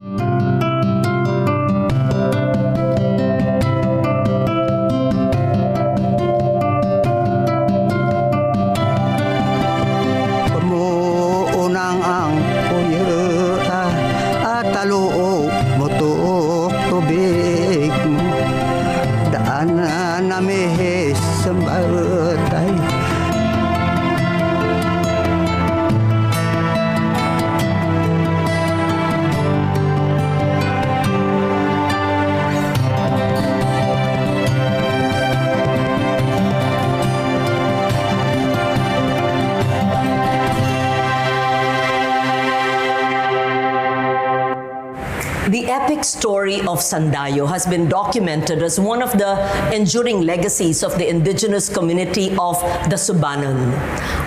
Pamuunang ang puyo at taluok mo tubig daanan namin sa batay. The epic story of Sandayo has been documented as one of the enduring legacies of the indigenous community of the Subanen.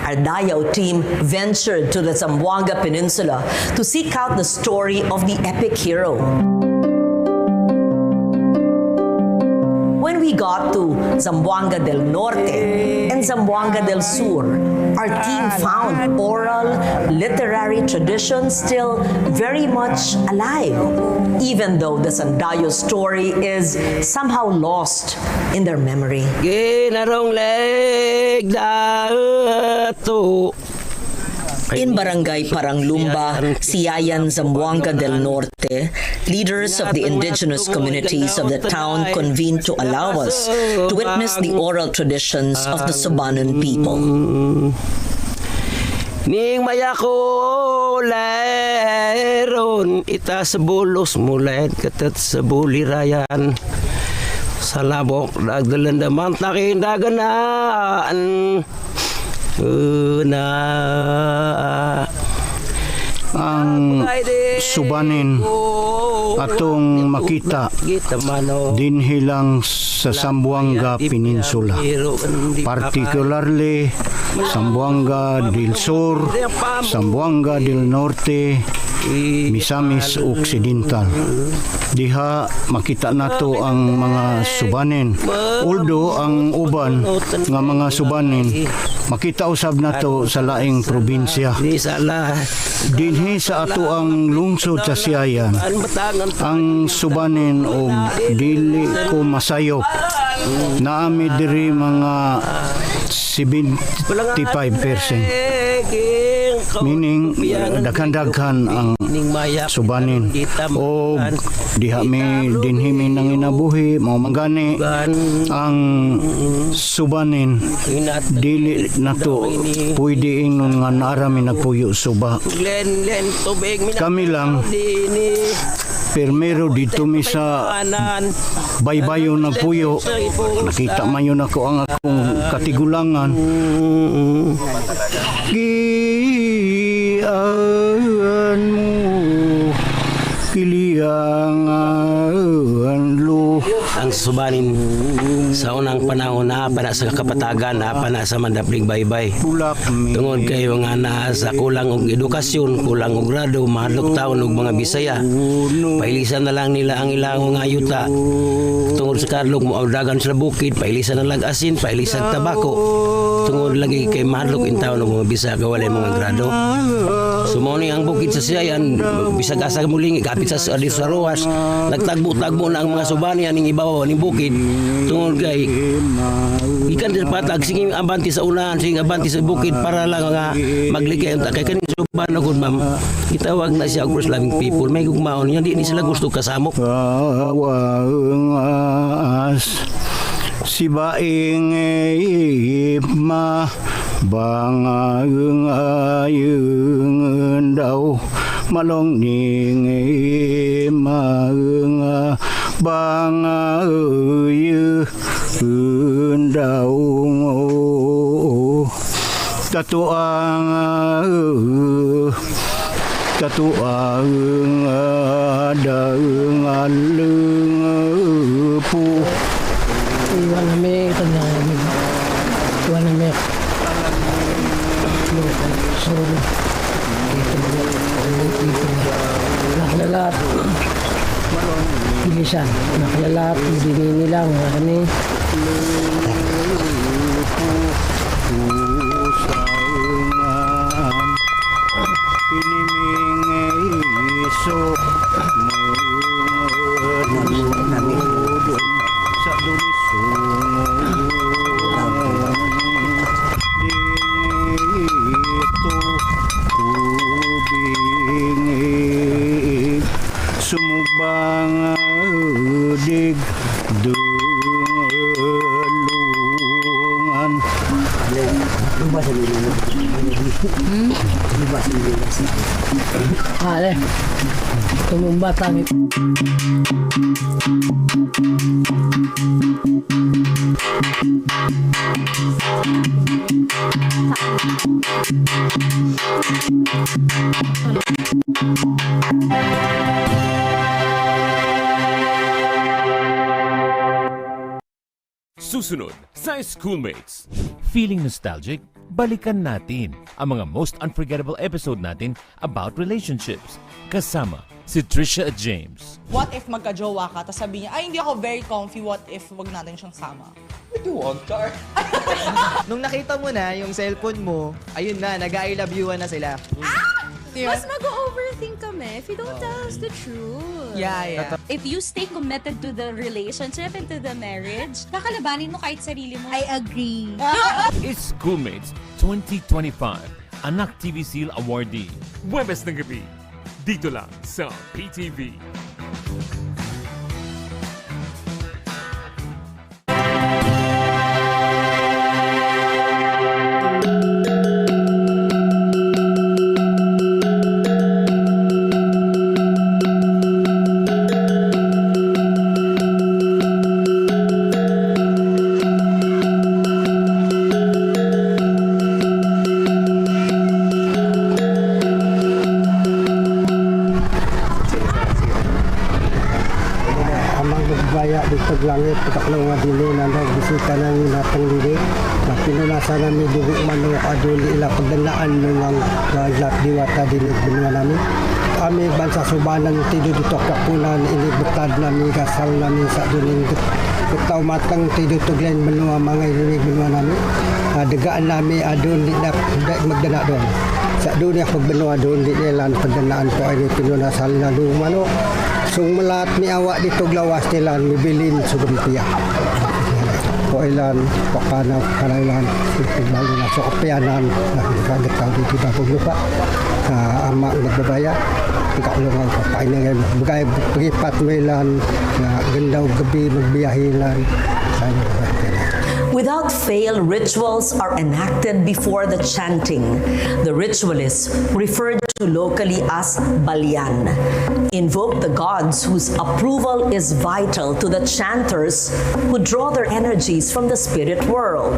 Our Dayaw team ventured to the Zamboanga Peninsula to seek out the story of the epic hero. When we got to Zamboanga del Norte and Zamboanga del Sur, our team found oral literary traditions still very much alive, even though the Sandayo story is somehow lost in their memory. Ginarong leg dato. In Barangay Paranglumba, Siayan, Zamboanga del Norte, leaders of the indigenous communities of the town convened to allow us to witness the oral traditions of the Subanen people. Ning mayako leron ita sa bulos mulet katat sa bulirayan sa labok dagdalandaman takin daganaan na Ang Subanen atong makita dinhi lang sa Zamboanga Peninsula, particularly Zamboanga del Sur, Zamboanga del Norte, Misamis Occidental. Diha makita nato ang mga Subanen. Although ang uban nga mga Subanen makita usab nato sa laing probinsya. Dinhi sa ato ang lungsod sa Siayan, ang Subanen o dili ko masayop. Naami diri mga 75%. Meaning daghan-daghan ang Subanen o diha mi dinhi mi nang inabuhi mao mangani ang Subanen dili nato pwede ingon nga naara mi nagpuyo suba. Kami lang permero dito mi sa baybayo nagpuyo, nakita mayon ako ang akong katigulangan. Giaan mo kiliangan lo. Ang Subanen sa unang panahon na para sa kapatagan na para sa mandapling baybay. Tungod kayo nga na sa kulang og edukasyon, kulang og grado, mahadlok taon og mga Bisaya. Pailisan na lang nila ang ilang ayuta. Tungod sa kadlok mo dagan sa bukid, pailisan na lang asin, pailisan tabako. Tungod lagi kay mahadlok in taon og mga Bisaya kawalay mga grado. Sumoni ang bukid sa Siayan, bisag asa muling kapit sa Ruas, nagtagbo-tagbo na ang mga Subanen ning ibabaw ning bukid. Tungod kay ikan din patag sige abanti sa unahan, sige abanti sa bukid para lang nga magligay unta kay kaning Subanen gud ma'am. Itawag na siya og loving people, may gugmaon niya di ni sila gusto kasamok. Si baing ma bangang ayung daw malong ning maung bangang daw tatuang daung alung pu iwan kami kanya iwan kami sorry naklalat bilisan naklalat hindi nilang kami iso sa dito tubing sumubang dig dulungan. Ale, tumumba kami. Susunod sa Schoolmates. Feeling nostalgic? Balikan natin ang mga most unforgettable episode natin about relationships. Kasama si Trisha at James. What if magka-jowa ka, tapos sabi niya, ay, hindi ako very comfy, what if wag natin siyang sama? Nung nakita mo na yung cellphone mo, ayun na, nag-I love you na sila. Mas mag-overthink kami if you don't tell us the truth. Yeah. If you stay committed to the relationship and to the marriage, kakalabanin mo kahit sarili mo. I agree. It's Schoolmates 2025. Anak TV Seal Awardee. Huwebes ng gabi. Dito lang sa PTV. Baya dito langit pagkaklaw nga dili nanda bisita nang natang dili na pinunasa nami dugo mano aduli ila pagdanaan nang lat diwata dili binwa nami kami bansa Subanen tido dito kapunan inibutad nami kasal nami sa duling kutaw matang tido tuglen benua mga ilig benua nami degaan nami adun di magdana doon sa dunia pagbenua doon di lan pagdanaan po ay pinunasa na dugo mano. Sung melat mi awak dito glawas tilan mibilin sugumpiya. Po ilan pakana kanailan bali na sa opianan na kagataw dito Bagong lupa. Ama nagbabaya ikaulungan pa painay bagay pagipat mo ilan na gandaw gabi magbiyahilan. Without fail, rituals are enacted before the chanting. The ritualists, referred to locally as Balian, invoke the gods whose approval is vital to the chanters who draw their energies from the spirit world.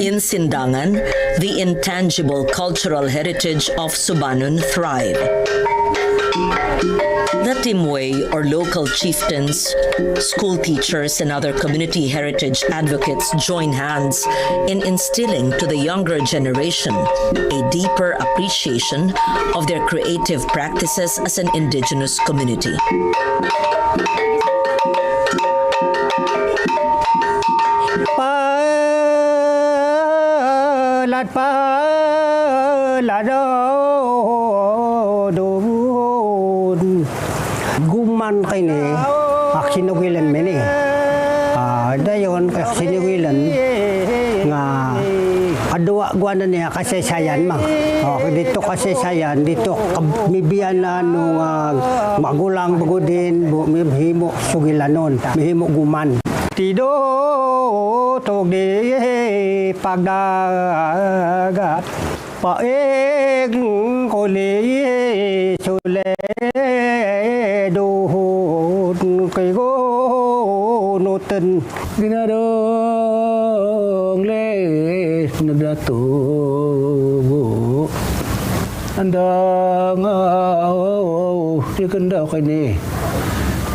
In Sindangan, the intangible cultural heritage of Subanen thrive. The Timway, or local chieftains, school teachers, and other community heritage advocates join hands in instilling to the younger generation a deeper appreciation of their creative practices as an indigenous community. Guman kay ni aksinugilan meni dayon aksinugilan nga adwa guana niya kasaysayan ma dito kasaysayan dito mibiyanan no magulang bagudin mihimo sugilanon mihimo guman tido tog di pagdagat paeg kuli le duhod kay gonutan Ginadong le nagdatubo andang di kanda kay ni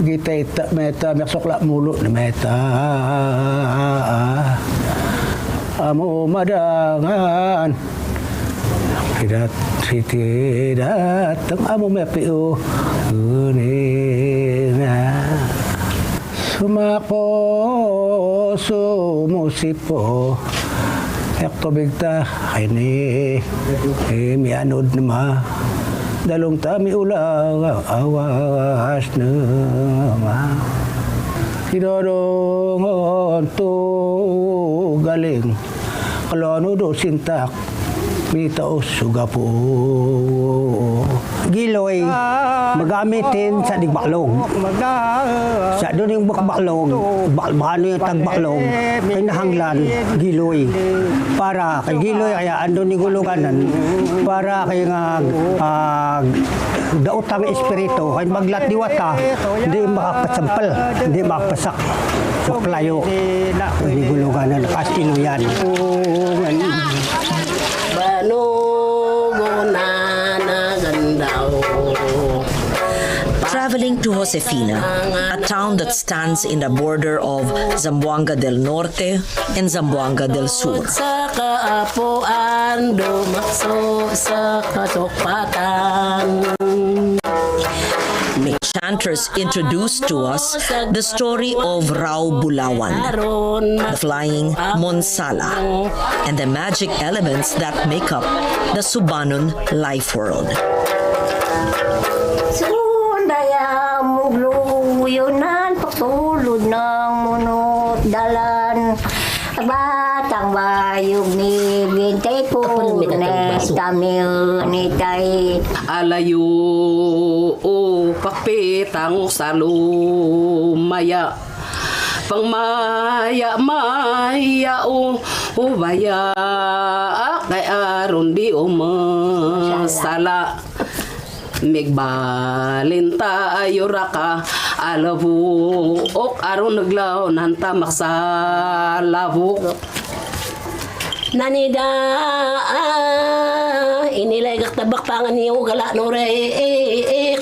kita ita meta maksokla mulut na meta amo madangan tidak datang amo mepiu unina sumapo sumusipo Ekto bigta ini mianod nama dalong tami ulang awas nama Hidodongon tu galing kalau nudo sintak mitaos sugapo giloy magamitin sa digbaklong. Sa doon yung bakbaklong, bakbano yung tagbaklong, kay nahanglan, giloy. Para kay giloy, kaya andun yung guluganan, para kay nga daotang espiritu, kay maglat diwata, hindi makakasampal, hindi makapasak. So klayo, hindi guluganan, kastilo yan. Traveling to Josefina, a town that stands in the border of Zamboanga del Norte and Zamboanga del Sur. Sa kaapuan, dumakso sa kasukpatan. May chanters introduced to us the story of Rao Bulawan, the flying Monsala, and the magic elements that make up the Subanen life world. Sundaya mugluyonan pagtulod ng munot dalan. Batang bayog ni bintay po na tamil ni tay. Alayo o kakpitang salumaya pangmaya maya o ubaya kay aron di umasala migbalin tayo raka alabuk aron naglaw nanta maksalabuk Nanida inilay kaktabak pangan niyo gala nore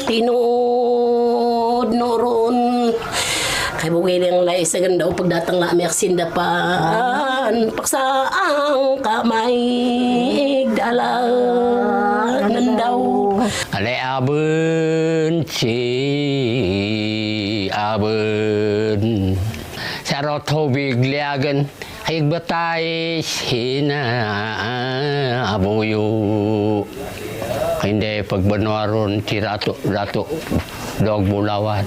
tinud noron kay bugiling lay sa ganda pagdatang na meksin dapan paksaang kamay igdalan daw Ale abun si abun sarot tubig liagan ay batay sina abuyo hindi pagbanwaron si rato dog bulawan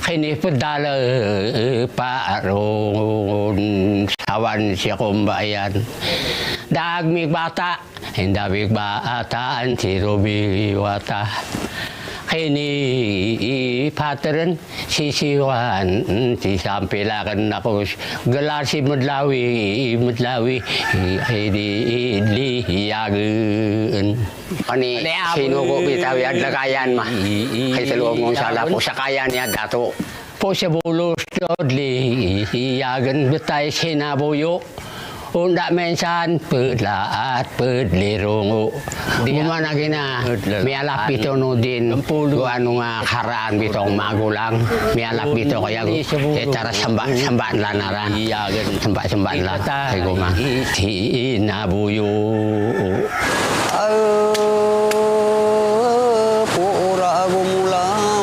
kini padala paaron sawan siya kumbayan dagmig bata hindi bataan si Ruby Wata kini pattern sisiwan si sampilakan ako galasi madlawi ay di liyagan ani sino ko bitawi at lagayan ma kay sa loob mong sala po sa kayan niya dato po sa bulos dodli iyagan betay sinabuyo unda mensan pedlaat pedlirungu di mana gina mialap bito no din anu nga karaan bitong magulang mialap bito kaya etara sambaan lanaran sambaan la kay guma nabuyo pura gumulang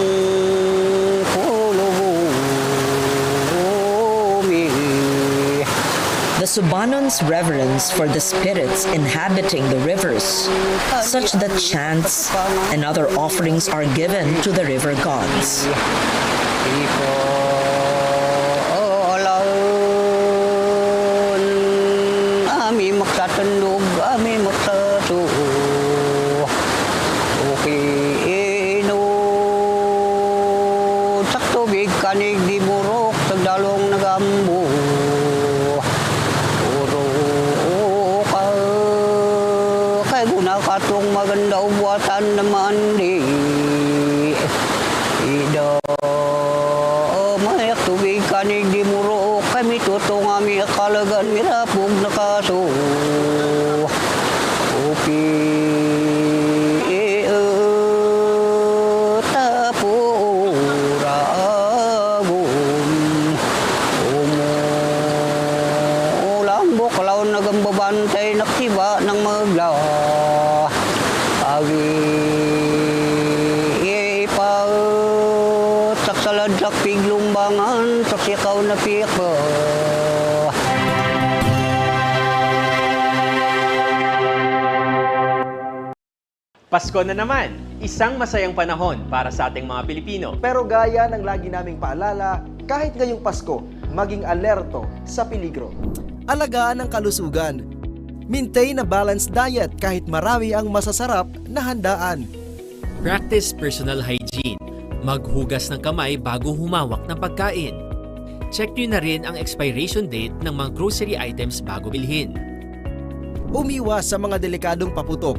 The Subanen's reverence for the spirits inhabiting the rivers, such that chants and other offerings are given to the river gods. Ami magtatandog, ami magtatuo. Okay, no. Sakto big kanig di burok, tagdalong nagambo. Kay guna katong maganda buatan naman di. kami tutong ami akalagan mirapog na kaso. Upi bantay nakiba ng magla agi ipaut saksalad sak piglumbangan saksikaw na pika. Pasko na naman, isang masayang panahon para sa ating mga Pilipino. Pero gaya ng lagi naming paalala, kahit ngayong Pasko, maging alerto sa peligro. Alagaan ang kalusugan. Maintain a balanced diet kahit marami ang masasarap na handaan. Practice personal hygiene. Maghugas ng kamay bago humawak ng pagkain. Check nyo na rin ang expiration date ng mga grocery items bago bilhin. Umiwas sa mga delikadong paputok.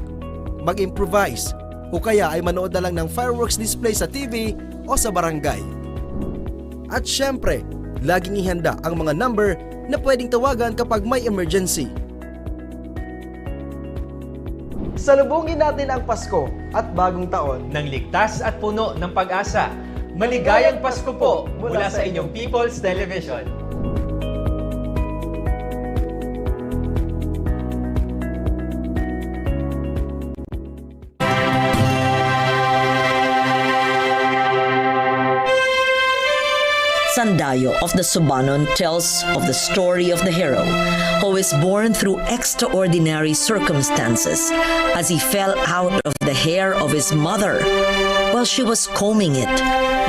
Mag-improvise o kaya ay manood na lang ng fireworks display sa TV o sa barangay. At syempre, laging ihanda ang mga number na pwedeng tawagan kapag may emergency. Salubungin natin ang Pasko at Bagong Taon Nang ligtas at puno ng pag-asa. Maligayang Pasko po mula sa inyong People's Television. Sandayo of the Subanen tells of the story of the hero who is born through extraordinary circumstances as he fell out of the hair of his mother while she was combing it.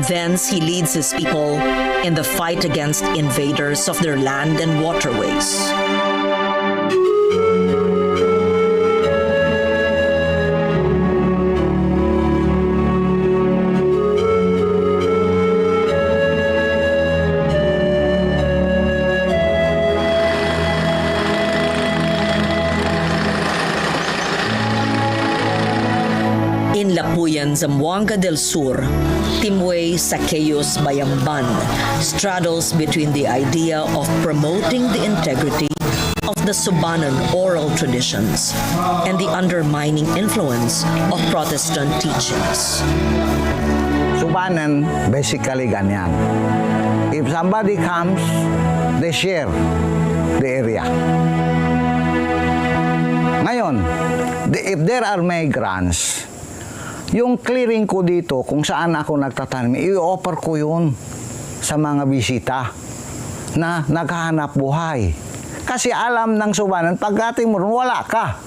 Thence he leads his people in the fight against invaders of their land and waterways. In Lapuyan, Zamboanga del Sur, Timway Saqueos Bayamban straddles between the idea of promoting the integrity of the Subanen oral traditions and the undermining influence of Protestant teachings. Subanen, basically ganyan. If somebody comes, they share the area. Ngayon, if there are migrants, yung clearing ko dito, kung saan ako nagtatanim, i-offer ko yun sa mga bisita na naghahanap buhay. Kasi alam ng Subanen, pagdating mo, wala ka.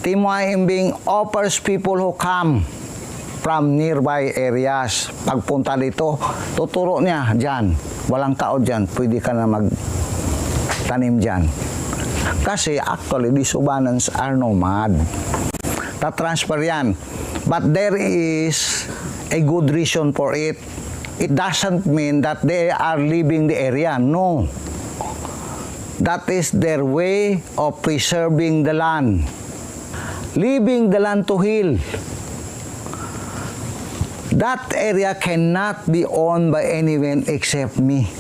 Timway Imbing offers people who come from nearby areas. Pagpunta dito, tuturo niya dyan. Walang tao dyan, pwede ka na magtanim dyan. Kasi actually, the Subanens are nomad. Ta-transfer yan. But there is a good reason for it. It doesn't mean that they are leaving the area. No. That is their way of preserving the land. Leaving the land to heal. That area cannot be owned by anyone except me.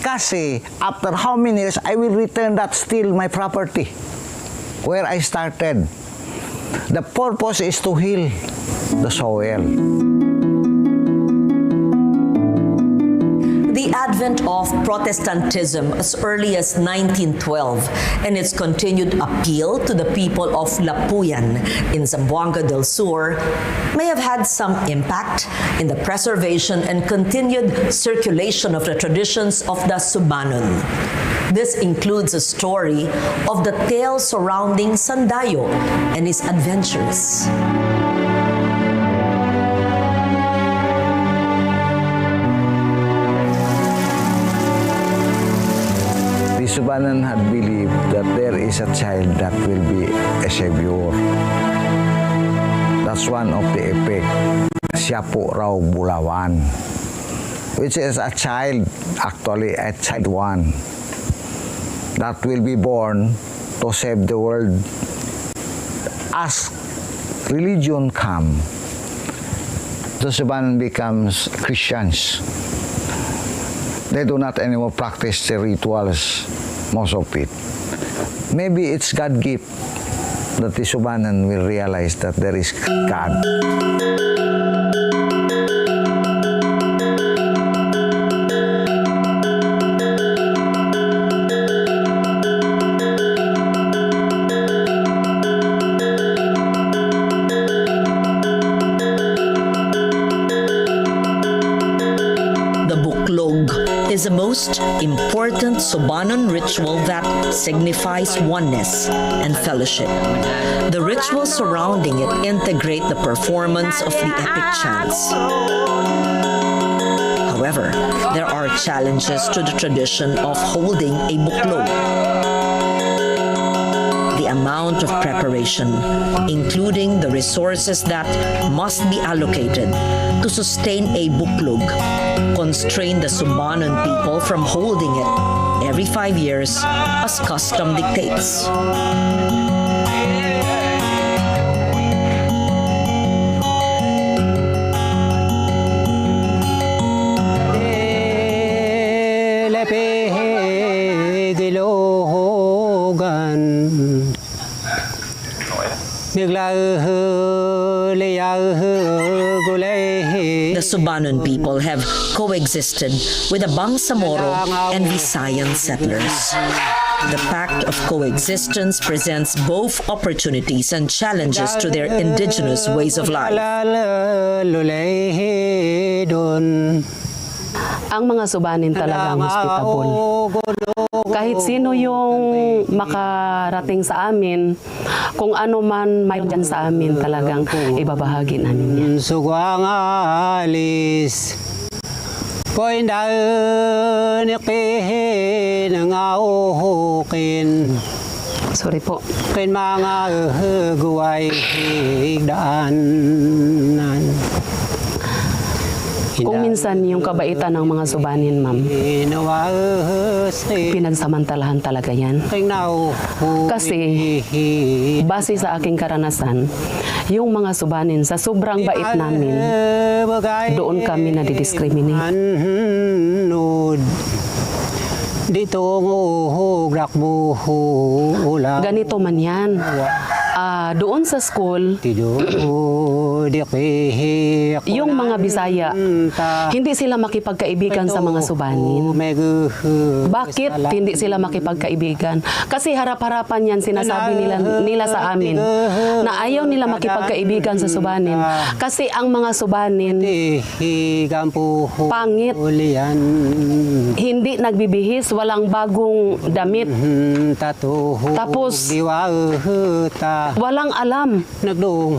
Kasi after how many years, I will return that still my property where I started. The purpose is to heal the soil. The advent of Protestantism as early as 1912 and its continued appeal to the people of Lapuyan in Zamboanga del Sur may have had some impact in the preservation and continued circulation of the traditions of the Subanen. This includes a story of the tale surrounding Sandayo and his adventures. The Subanen had believed that there is a child that will be a savior. That's one of the epic. Siya po raw Bulawan, which is a child, actually a child one, that will be born to save the world. As religion come, the Subanen becomes Christians. They do not anymore practice the rituals, most of it. Maybe it's God gift that the Subanen will realize that there is God. Is the most important Subanen ritual that signifies oneness and fellowship. The rituals surrounding it integrate the performance of the epic chants. However, there are challenges to the tradition of holding a buklog. The amount of preparation, including the resources that must be allocated to sustain a buklog, constrain the Subanen people from holding it every 5 years as custom dictates. The Subanen people have coexisted with the Bangsamoro and Visayan settlers. The pact of coexistence presents both opportunities and challenges to their indigenous ways of life. Ang mga Subanen talagang hospitable. Kahit sino yung makarating sa amin, kung ano man may dyan sa amin, talagang ibabahagi namin yan. Sugwang alis, ko'y naunikin ang auhukin. Sorry po. Kin mga guway daanan. Kung minsan yung kabaitan ng mga Subanen, ma'am, pinagsamantalahan talaga yan. Kasi, base sa aking karanasan, yung mga Subanen, sa sobrang bait namin, doon kami nadidiscriminate. Ganito man yan. Doon sa school, yung mga Bisaya, hindi sila makipagkaibigan sa mga Subanen. Bakit hindi sila makipagkaibigan? Kasi harap-harapan yan sinasabi nila sa amin na ayaw nila makipagkaibigan sa Subanen. Kasi ang mga Subanen, pangit, hindi nagbibihis, walang bagong damit. Tapos, walang alam.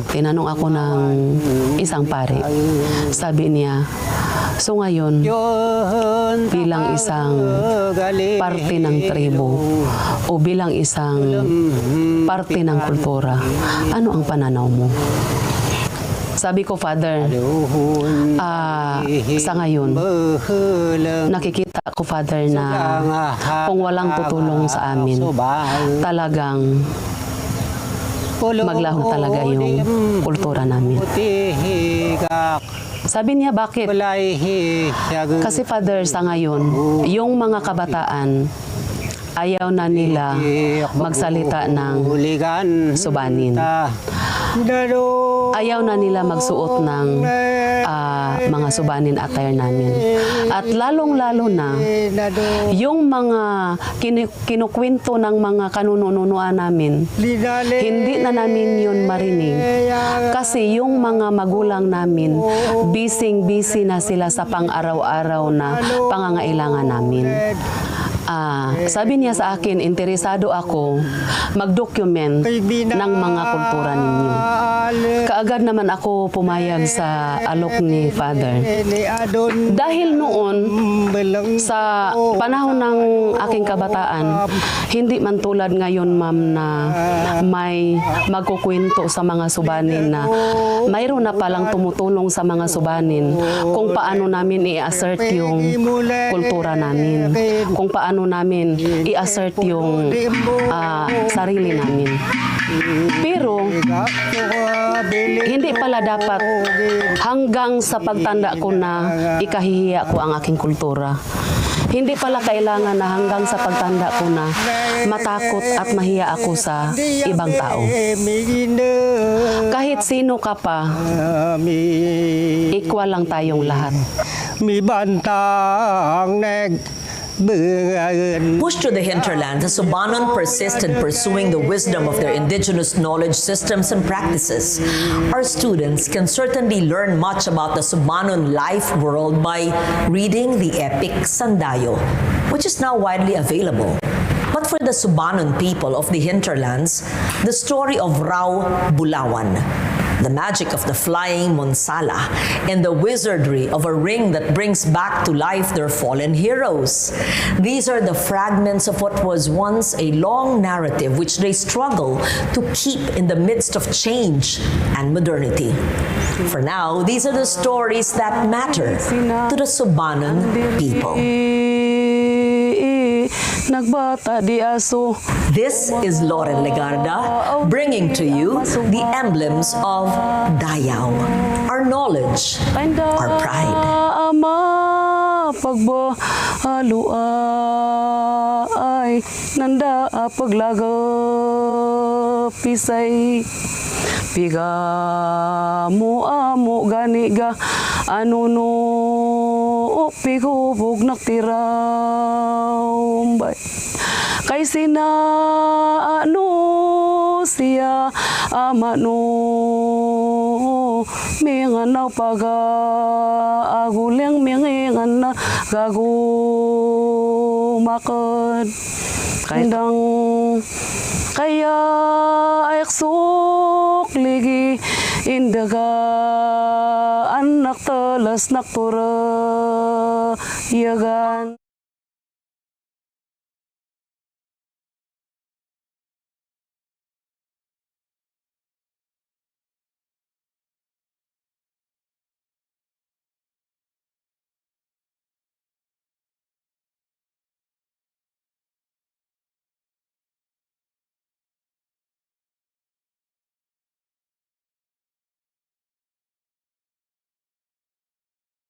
Tinanong ako ng isang pare. Sabi niya, so ngayon, bilang isang parte ng tribo o bilang isang parte ng kultura, ano ang pananaw mo? Sabi ko, Father, sa ngayon, nakikita ko, Father, na kung walang tutulong sa amin, talagang maglaho talaga yung kultura namin. Sabi niya, bakit? Kasi, Father, sa ngayon, yung mga kabataan, ayaw na nila magsalita ng Subanen. Ayaw na nila magsuot ng mga Subanen attire namin. At lalong-lalo na, yung mga kinukwento ng mga kanununuan namin, hindi na namin yun marinig. Kasi yung mga magulang namin, busy na sila sa pang-araw-araw na pangangailangan namin. Sabi niya sa akin, interesado ako mag-document ng mga kultura ninyo. Kaagad naman ako pumayag sa alok ni Father. Dahil noon, sa panahon ng aking kabataan, hindi man tulad ngayon, ma'am, na may magkukwento sa mga Subanen na mayroon na palang tumutulong sa mga Subanen kung paano namin i-assert yung kultura namin, kung paano namin i-assert yung sarili namin. Pero hindi pala dapat hanggang sa pagtanda ko na ikahihiya ko ang aking kultura. Hindi pala kailangan na hanggang sa pagtanda ko na matakot at mahiya ako sa ibang tao. Kahit sino ka pa, equal lang tayong lahat. Pushed to the hinterland, the Subanen persist in pursuing the wisdom of their indigenous knowledge systems and practices. Our students can certainly learn much about the Subanen life world by reading the epic Sandayo, which is now widely available. But for the Subanen people of the hinterlands, the story of Rao Bulawan, the magic of the flying Monsala, and the wizardry of a ring that brings back to life their fallen heroes. These are the fragments of what was once a long narrative which they struggle to keep in the midst of change and modernity. For now, these are the stories that matter to the Subanen people. Nagbata di aso. This is Lauren Legarda bringing to you the emblems of Dayaw, our knowledge, our pride. Ama pagbahalua ay nanda paglaga pisay piga mo amo gani ga ano no pigubog naktiraw bay kay sina ano siya ama no minganaw paga aguleng mingana gagumakad kandang kaya aksuk ligi indaga anak telas naktura yagan.